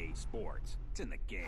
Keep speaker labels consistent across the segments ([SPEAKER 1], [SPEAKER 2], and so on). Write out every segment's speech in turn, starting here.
[SPEAKER 1] EA Sports. It's in the game.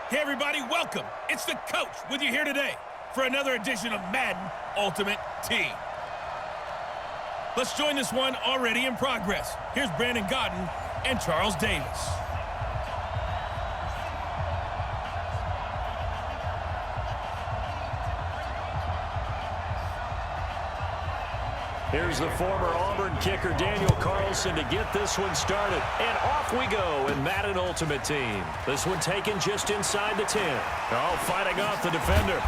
[SPEAKER 2] Hey everybody, welcome. It's the coach with you here today for another edition of Madden Ultimate Team. Let's join this one already in progress. Here's Brandon Godden and Charles Davis.
[SPEAKER 3] Here's the former Auburn kicker Daniel Carlson to get this one started. And off we go in Madden Ultimate Team. This one taken just inside the 10. Oh, fighting off the defender.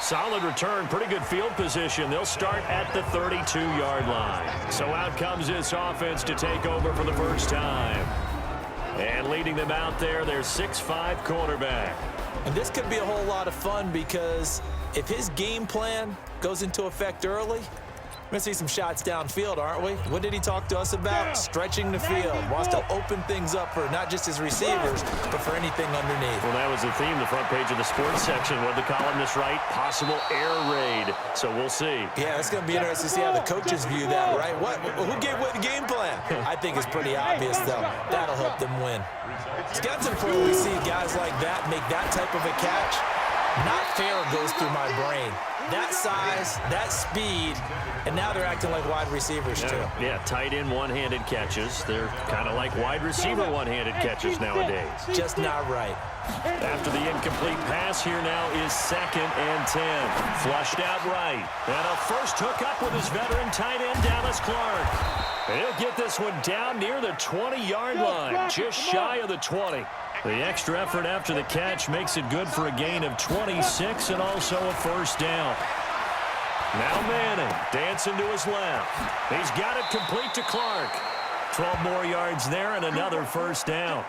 [SPEAKER 3] Solid return, pretty good field position. They'll start at the 32-yard line. So out comes this offense to take over for the first time. And leading them out there, their 6'5" quarterback.
[SPEAKER 4] And this could be a whole lot of fun because if his game plan goes into effect early, we're going to see some shots downfield, aren't we? What did he talk to us about? Stretching the field. Wants to open things up for not just his receivers, but for anything underneath.
[SPEAKER 3] Well, that was the theme, the front page of the sports section. What the columnist write? Possible air raid. So we'll see.
[SPEAKER 4] Yeah, it's going to be interesting to see how the coaches view that, right? Who gave what game plan? I think it's pretty obvious, though. That'll help them win. Skeleton Pro, we see guys like that make that type of a catch. Not fair goes through my brain. That size, that speed, and now they're acting like wide receivers, too.
[SPEAKER 3] Yeah, tight end one-handed catches. They're kind of like wide receiver one-handed catches nowadays.
[SPEAKER 4] Just not right.
[SPEAKER 3] After the incomplete pass, here now is 2nd and 10. Flushed out right. And a first hookup with his veteran tight end, Dallas Clark. And he'll get this one down near the 20-yard line, just shy of the 20. The extra effort after the catch makes it good for a gain of 26 and also a first down. Now Manning dancing to his left. He's got it complete to Clark. 12 more yards there and another first down.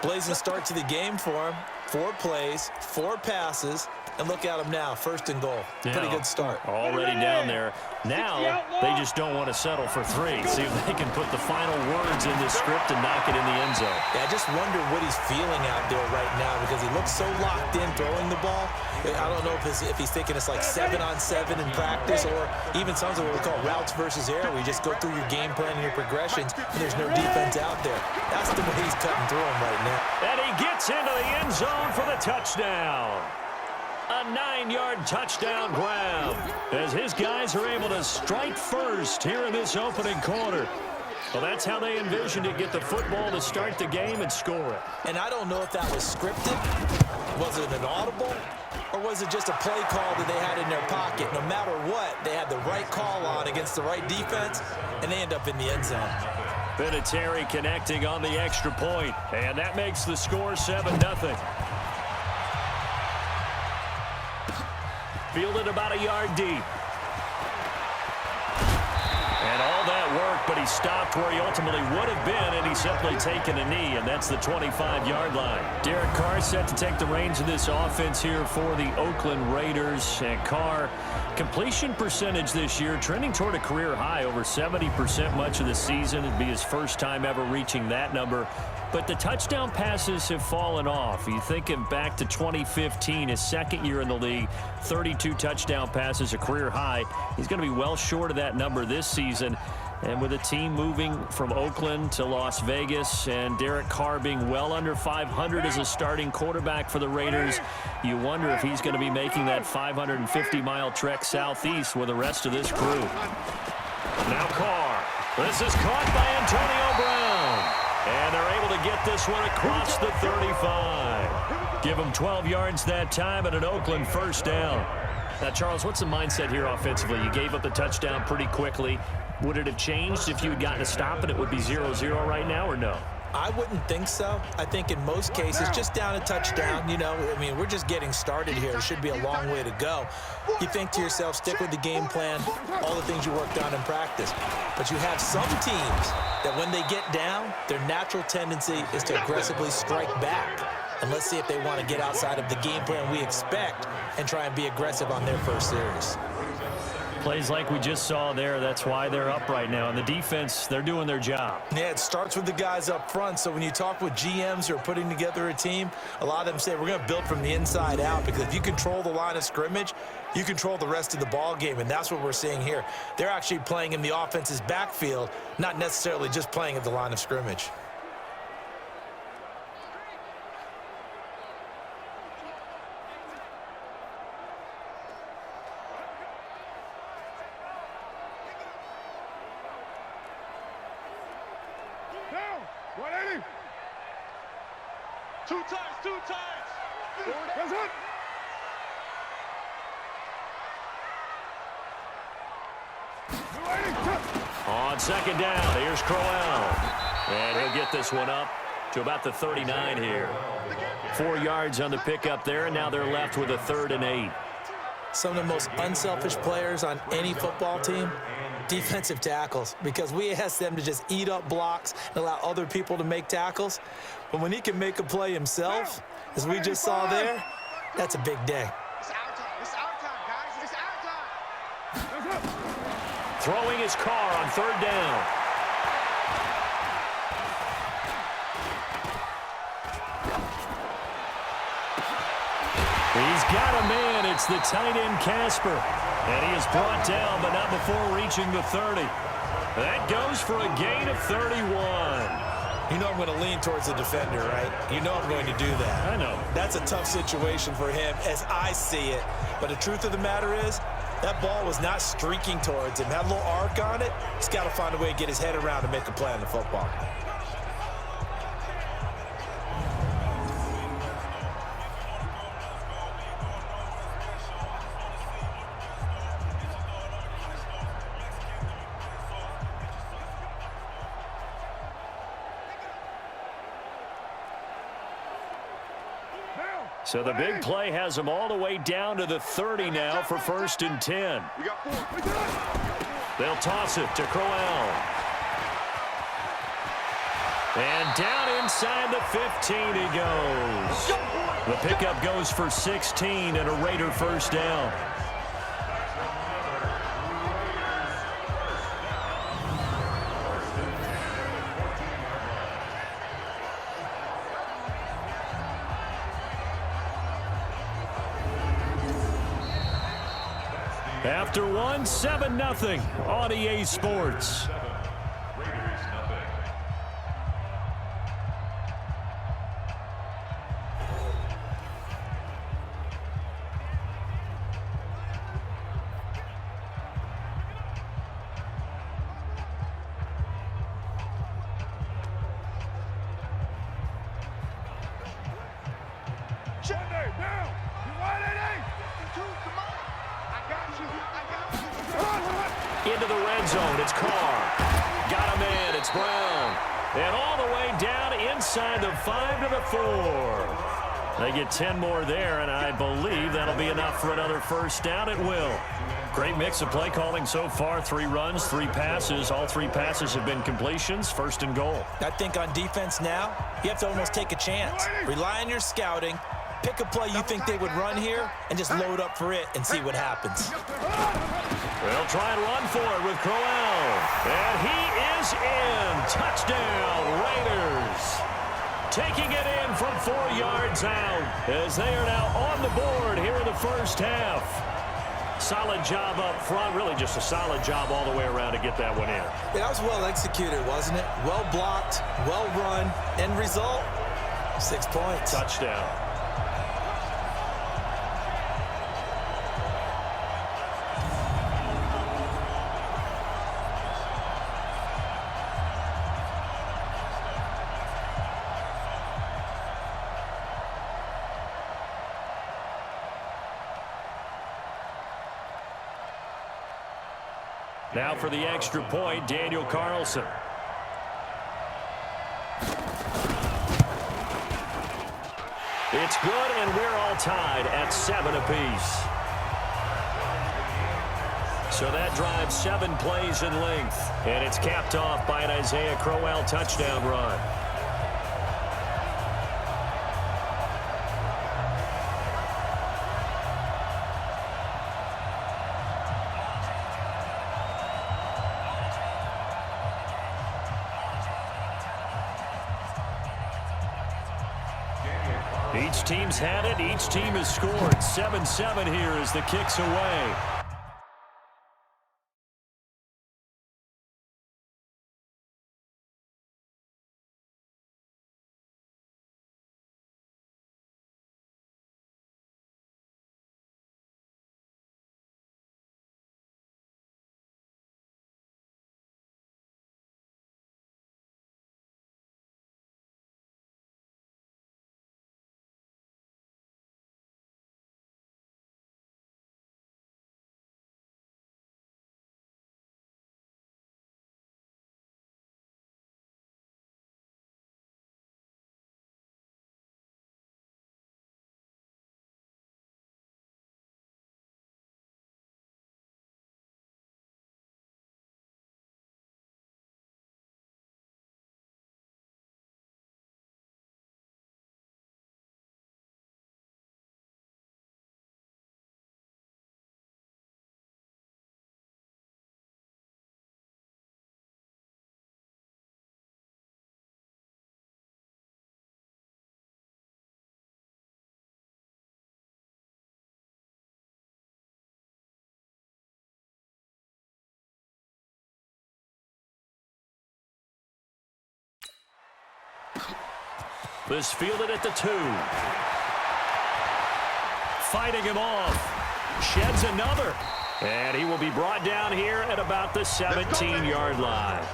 [SPEAKER 4] Blazing start to the game for him. 4 plays, 4 passes, and look at him now, 1st and goal. Pretty good start.
[SPEAKER 3] Already down there. Now they just don't want to settle for 3. See if they can put the final words in this script and knock it in the end zone.
[SPEAKER 4] Yeah, I just wonder what he's feeling out there right now because he looks so locked in throwing the ball. I don't know if he's thinking it's like 7-on-7 in practice or even something what we call routes versus air where you just go through your game plan and your progressions and there's no defense out there. That's the way he's cutting through him right now.
[SPEAKER 3] And he gets into the end zone for the touchdown. A 9-yard touchdown grab as his guys are able to strike first here in this opening quarter. Well, that's how they envisioned it, get the football to start the game and score it.
[SPEAKER 4] And I don't know if that was scripted. Was it an audible? Or was it just a play call that they had in their pocket? No matter what, they had the right call on against the right defense, and they end up in the end zone.
[SPEAKER 3] Vinatieri connecting on the extra point, and that makes the score 7-0. Fielded about a yard deep. And all that work, but he stopped where he ultimately would have been, and he's simply taken a knee, and that's the 25-yard line. Derek Carr set to take the reins of this offense here for the Oakland Raiders. And Carr, completion percentage this year trending toward a career high, over 70% much of the season. It'd be his first time ever reaching that number. But the touchdown passes have fallen off. You think him back to 2015, his second year in the league, 32 touchdown passes, a career high. He's going to be well short of that number this season. And with a team moving from Oakland to Las Vegas and Derek Carr being well under 500 as a starting quarterback for the Raiders, you wonder if he's going to be making that 550-mile trek southeast with the rest of this crew. Now Carr. This is caught by Antonio Brown. And they're able to get this one across the 35. Give them 12 yards that time and an Oakland first down. Now, Charles, what's the mindset here offensively? You gave up the touchdown pretty quickly. Would it have changed if you had gotten a stop and it would be 0-0 right now, or no?
[SPEAKER 4] I wouldn't think so. I think in most cases, just down a touchdown, I mean, we're just getting started here. It should be a long way to go. You think to yourself, stick with the game plan, all the things you worked on in practice. But you have some teams that when they get down, their natural tendency is to aggressively strike back. And let's see if they want to get outside of the game plan we expect and try and be aggressive on their first series.
[SPEAKER 3] Plays like we just saw there, that's why they're up right now. And the defense, they're doing their job.
[SPEAKER 4] Yeah, it starts with the guys up front. So when you talk with GMs who are putting together a team, a lot of them say we're going to build from the inside out, because if you control the line of scrimmage, you control the rest of the ball game, and that's what we're seeing here. They're actually playing in the offense's backfield, not necessarily just playing at the line of scrimmage.
[SPEAKER 5] Two times. That's it.
[SPEAKER 3] On second down, here's Crowell. And he'll get this one up to about the 39 here. 4 yards on the pickup there, and now they're left with a 3rd and 8.
[SPEAKER 4] Some of the most unselfish players on any football team, defensive tackles, because we ask them to just eat up blocks and allow other people to make tackles. But when he can make a play himself, as we just saw there, that's a big day.
[SPEAKER 5] It's our time. It's our time, guys. It's our time.
[SPEAKER 3] Throwing his Carr on 3rd down. He's got a man. It's the tight end, Casper. And he is brought down, but not before reaching the 30. That goes for a gain of 31.
[SPEAKER 4] You know I'm going to lean towards the defender, right? You know I'm going to do that.
[SPEAKER 3] I know.
[SPEAKER 4] That's a tough situation for him as I see it. But the truth of the matter is, that ball was not streaking towards him. Had a little arc on it. He's got to find a way to get his head around and make a play on the football.
[SPEAKER 3] So the big play has them all the way down to the 30 now for 1st and 10. They'll toss it to Crowell. And down inside the 15 he goes. The pickup goes for 16 and a Raider first down. After one, 7-0 on EA Sports. Into the red zone, it's Carr. Got a man, it's Brown. And all the way down inside the 5 to the 4. They get 10 more there, and I believe that'll be enough for another first down. It will. Great mix of play calling so far. 3 runs, 3 passes. All 3 passes have been completions. First and goal.
[SPEAKER 4] I think on defense now, you have to almost take a chance. Rely on your scouting. Pick a play you think they would run here and just load up for it and see what happens.
[SPEAKER 3] They'll try and run for it with Crowell. And he is in. Touchdown, Raiders. Taking it in from 4 yards out as they are now on the board here in the first half. Solid job up front. Really just a solid job all the way around to get that one in.
[SPEAKER 4] Yeah, that was well executed, wasn't it? Well blocked, well run. End result, 6 points.
[SPEAKER 3] Touchdown. Now for the extra point, Daniel Carlson. It's good, and we're all tied at 7 apiece. So that drives 7 plays in length, and it's capped off by an Isaiah Crowell touchdown run. Each team's had it. Each team has scored. 7-7 here as the kick's away. This fielded at the 2. Fighting him off. Sheds another. And he will be brought down here at about the 17-yard line.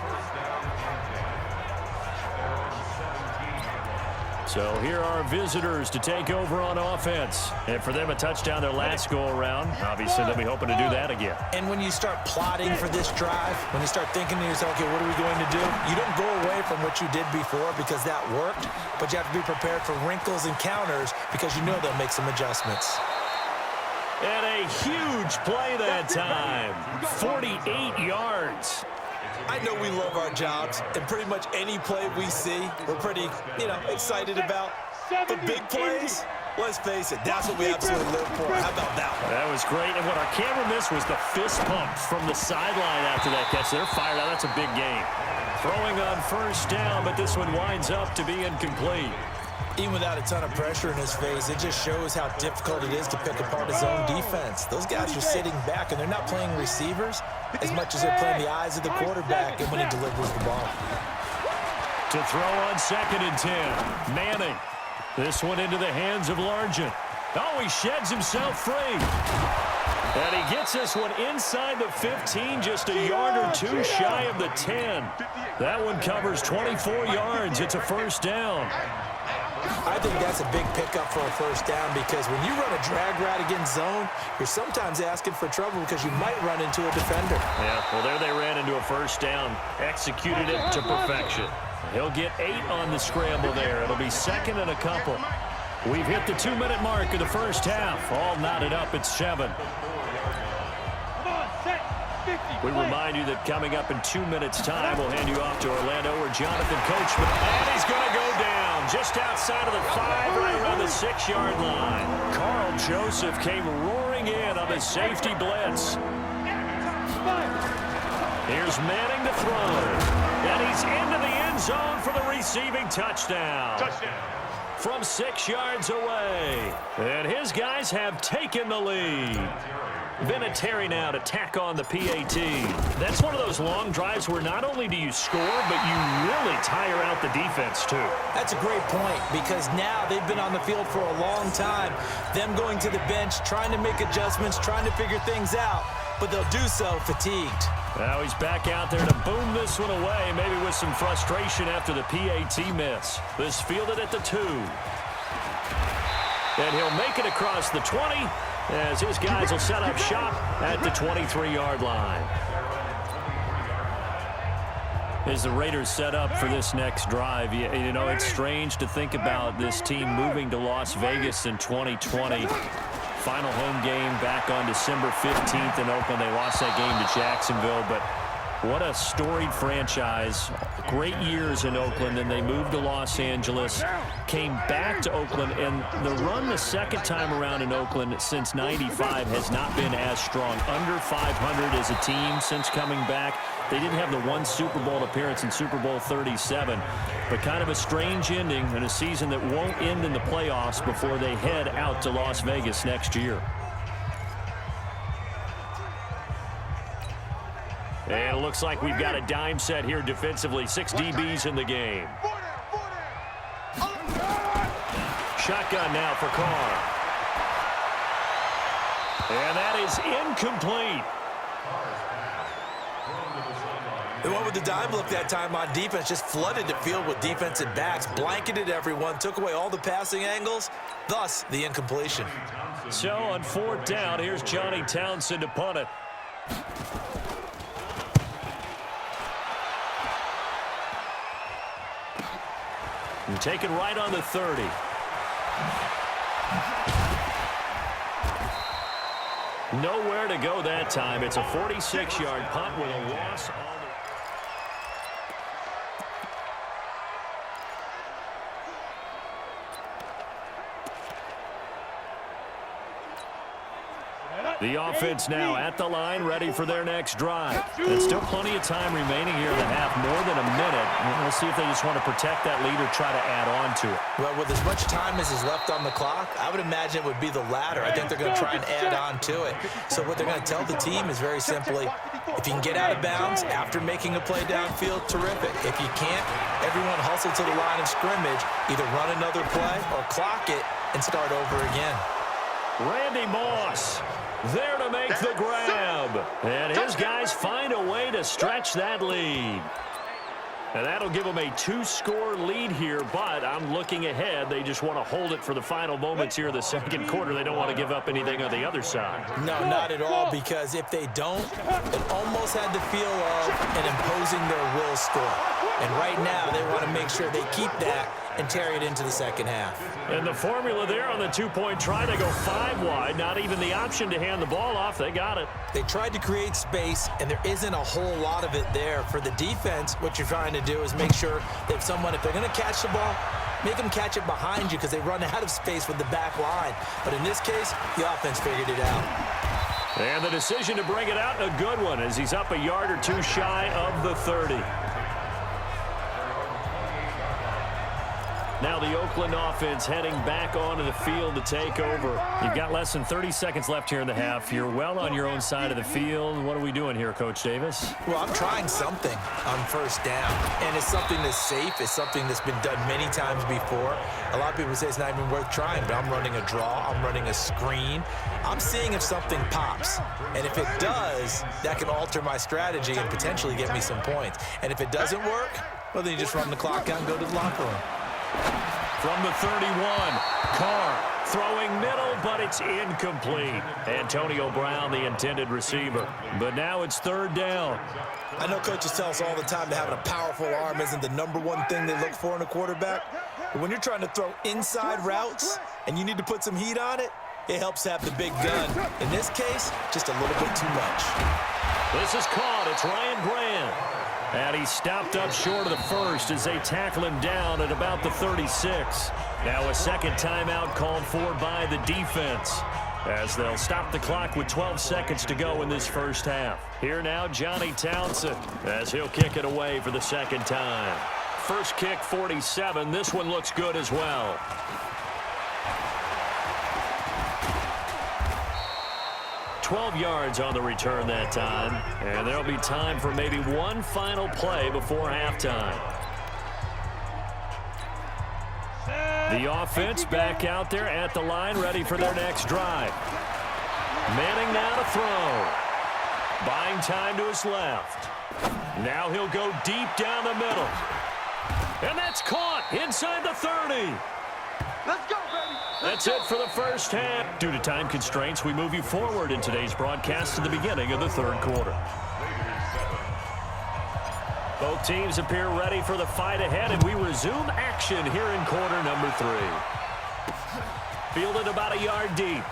[SPEAKER 3] So here are visitors to take over on offense. And for them, a touchdown their last go-around. Obviously, they'll be hoping to do that again.
[SPEAKER 4] And when you start plotting for this drive, when you start thinking to yourself, okay, what are we going to do? You don't go away from what you did before because that worked, but you have to be prepared for wrinkles and counters because you know they'll make some adjustments.
[SPEAKER 3] And a huge play that time. 48 yards.
[SPEAKER 4] I know we love our jobs, and pretty much any play we see, we're pretty, excited about. The big plays, let's face it, that's what we absolutely live for. How about that one?
[SPEAKER 3] That was great, and what our camera missed was the fist pump from the sideline after that catch. They're fired out. That's a big game. Throwing on first down, but this one winds up to be incomplete.
[SPEAKER 4] Even without a ton of pressure in his face, it just shows how difficult it is to pick apart his own defense. Those guys are sitting back, and they're not playing receivers as much as they're playing the eyes of the quarterback and when he delivers the ball.
[SPEAKER 3] To throw on 2nd and 10. Manning. This one into the hands of Largent. Oh, he sheds himself free. And he gets this one inside the 15, just a yard or 2 shy of the 10. That one covers 24 yards. It's a first down.
[SPEAKER 4] I think that's a big pickup for a first down because when you run a drag route against zone, you're sometimes asking for trouble because you might run into a defender.
[SPEAKER 3] Yeah, well, there they ran into a first down. Executed it to perfection. He'll get 8 on the scramble there. It'll be second and a couple. We've hit the 2-minute mark of the first half. All knotted up at 7. We remind you that coming up in 2 minutes' time, we'll hand you off to Orlando where Jonathan Coachman, and he's going to go down just outside of the 5, right around the 6-yard line. Carl Joseph came roaring in on the safety blitz. Here's Manning to throw. And he's into the end zone for the receiving touchdown. From 6 yards away. And his guys have taken the lead. Vinatieri now to tack on the PAT. That's one of those long drives where not only do you score, but you really tire out the defense, too.
[SPEAKER 4] That's a great point because now they've been on the field for a long time. Them going to the bench, trying to make adjustments, trying to figure things out, but they'll do so fatigued.
[SPEAKER 3] Now he's back out there to boom this one away, maybe with some frustration after the PAT miss. This fielded at the 2. And he'll make it across the 20 as his guys will set up shop at the 23-yard line. As the Raiders set up for this next drive, you know, it's strange to think about this team moving to Las Vegas in 2020. Final home game back on December 15th in Oakland. They lost that game to Jacksonville, but what a storied franchise. Great years in Oakland, and they moved to Los Angeles, came back to Oakland, and the run the second time around in Oakland since '95 has not been as strong. Under 500 as a team since coming back. They didn't have the one Super Bowl appearance in Super Bowl 37, but kind of a strange ending in a season that won't end in the playoffs before they head out to Las Vegas next year. And it looks like we've got a dime set here defensively. 6 DBs in the game. Shotgun now for Carr. And that is incomplete.
[SPEAKER 4] The one with the dime look that time on defense just flooded the field with defensive backs, blanketed everyone, took away all the passing angles, thus the incompletion.
[SPEAKER 3] So on 4th down, here's Johnny Townsend to punt it. And take it right on the 30. Nowhere to go that time. It's a 46-yard punt with a loss. The offense now at the line, ready for their next drive. And still plenty of time remaining here in the half, more than a minute. We'll see if they just want to protect that lead or try to add on to it.
[SPEAKER 4] Well, with as much time as is left on the clock, I would imagine it would be the latter. I think they're going to try and add on to it. So what they're going to tell the team is very simply, if you can get out of bounds after making a play downfield, terrific. If you can't, everyone hustle to the line of scrimmage, either run another play or clock it and start over again.
[SPEAKER 3] Randy Moss there to make the grab. And his guys find a way to stretch that lead. And that'll give them a 2-score lead here, but I'm looking ahead. They just want to hold it for the final moments here in the second quarter. They don't want to give up anything on the other side.
[SPEAKER 4] No, not at all, because if they don't, it almost had the feel of an imposing their will score. And right now, they want to make sure they keep that and carry it into the second half.
[SPEAKER 3] And the formula there on the 2-point try, they go 5 wide. Not even the option to hand the ball off. They got it.
[SPEAKER 4] They tried to create space, and there isn't a whole lot of it there. For the defense, what you're trying to do is make sure that if they're going to catch the ball, make them catch it behind you because they run out of space with the back line. But in this case, the offense figured it out.
[SPEAKER 3] And the decision to bring it out, a good one, as he's up a yard or two shy of the 30. Now the Oakland offense heading back onto the field to take over. You've got less than 30 seconds left here in the half. You're well on your own side of the field. What are we doing here, Coach Davis?
[SPEAKER 4] Well, I'm trying something on first down, and it's something that's safe. It's something that's been done many times before. A lot of people say it's not even worth trying, but I'm running a draw. I'm running a screen. I'm seeing if something pops, and if it does, that can alter my strategy and potentially get me some points. And if it doesn't work, well, then you just run the clock out and go to the locker room.
[SPEAKER 3] From the 31, Carr throwing middle, but it's incomplete. Antonio Brown, the intended receiver. But now it's third down.
[SPEAKER 4] I know coaches tell us all the time that having a powerful arm isn't the #1 thing they look for in a quarterback. But when you're trying to throw inside routes and you need to put some heat on it, it helps to have the big gun. In this case, just a little bit too much.
[SPEAKER 3] This is caught. It's Ryan Grant. And he stopped up short of the first as they tackle him down at about the 36. Now a second timeout called for by the defense, as they'll stop the clock with 12 seconds to go in this first half. Here now, Johnny Townsend, as he'll kick it away for the second time. First kick, 47. This one looks good as well. $12 yards on the return that time, and there'll be time for maybe one final play before halftime. The offense back out there at the line, ready for their next drive. Manning now to throw. Buying time to his left. Now he'll go deep down the middle. And that's caught inside the 30.
[SPEAKER 5] Let's go, baby.
[SPEAKER 3] That's it for the first half. Due to time constraints, we move you forward in today's broadcast to the beginning of the third quarter. Both teams appear ready for the fight ahead, and we resume action here in quarter number 3. Fielded about a yard deep.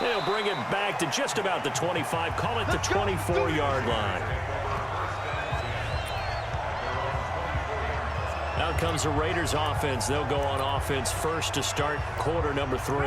[SPEAKER 3] They'll bring it back to just about the 25, call it the 24-yard line. Now comes the Raiders offense. They'll go on offense first to start quarter number 3.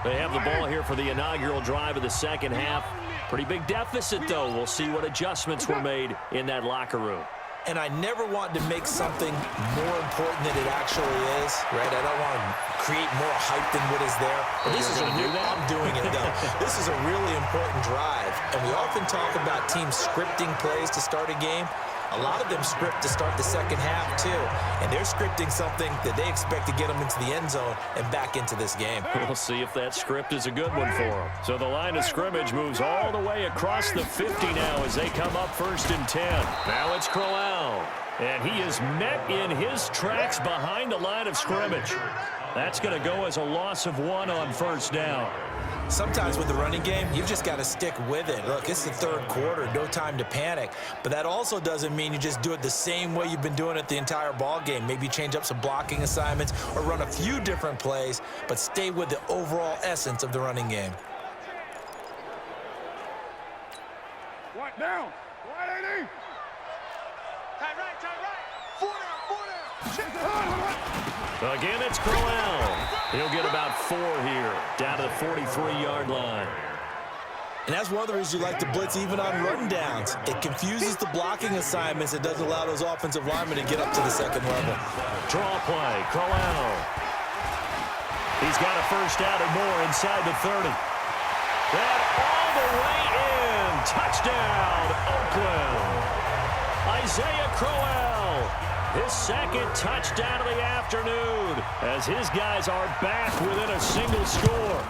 [SPEAKER 3] They have the ball here for the inaugural drive of the second half. Pretty big deficit, though. We'll see what adjustments were made in that locker room.
[SPEAKER 4] And I never want to make something more important than it actually is, right? I don't want to create more hype than what is there. But this is a real, I'm doing it, though. This is a really important drive. And we often talk about teams scripting plays to start a game. A lot of them script to start the second half, too. And they're scripting something that they expect to get them into the end zone and back into this game.
[SPEAKER 3] We'll see if that script is a good one for them. So the line of scrimmage moves all the way across the 50 now as they come up 1st and 10. Now it's Crowell. And he is met in his tracks behind the line of scrimmage. That's going to go as a loss of 1 on first down.
[SPEAKER 4] Sometimes with the running game, you've just got to stick with it. Look, it's the third quarter, no time to panic. But that also doesn't mean you just do it the same way you've been doing it the entire ball game. Maybe change up some blocking assignments or run a few different plays, but stay with the overall essence of the running game.
[SPEAKER 5] What down? 180. Tight right, tight right. 4 down.
[SPEAKER 3] Again, it's Crowell. He'll get about 4 here, down to the 43-yard line.
[SPEAKER 4] And that's one of the reasons you like to blitz even on run downs. It confuses the blocking assignments. It doesn't allow those offensive linemen to get up to the second level.
[SPEAKER 3] Draw play, Crowell. He's got a first down and more inside the 30. And all the way in. Touchdown, Oakland. Isaiah Crowell. His second touchdown of the afternoon as his guys are back within a single score.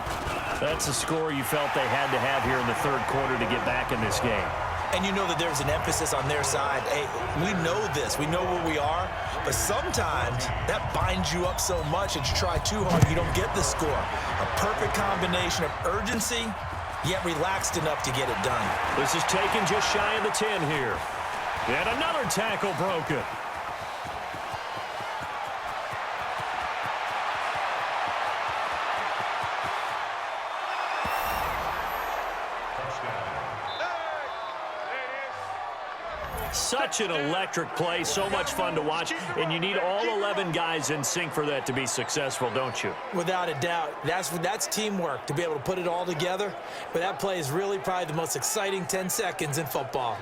[SPEAKER 3] That's a score you felt they had to have here in the third quarter to get back in this game.
[SPEAKER 4] And you know that there's an emphasis on their side. Hey, we know this. We know where we are. But sometimes that binds you up so much that you try too hard, you don't get the score. A perfect combination of urgency, yet relaxed enough to get it done.
[SPEAKER 3] This is taken just shy of the 10 here. And another tackle broken. Such an electric play, so much fun to watch, and you need all 11 guys in sync for that to be successful, don't you?
[SPEAKER 4] Without a doubt. That's teamwork, to be able to put it all together. But that play is really probably the most exciting 10 seconds in football.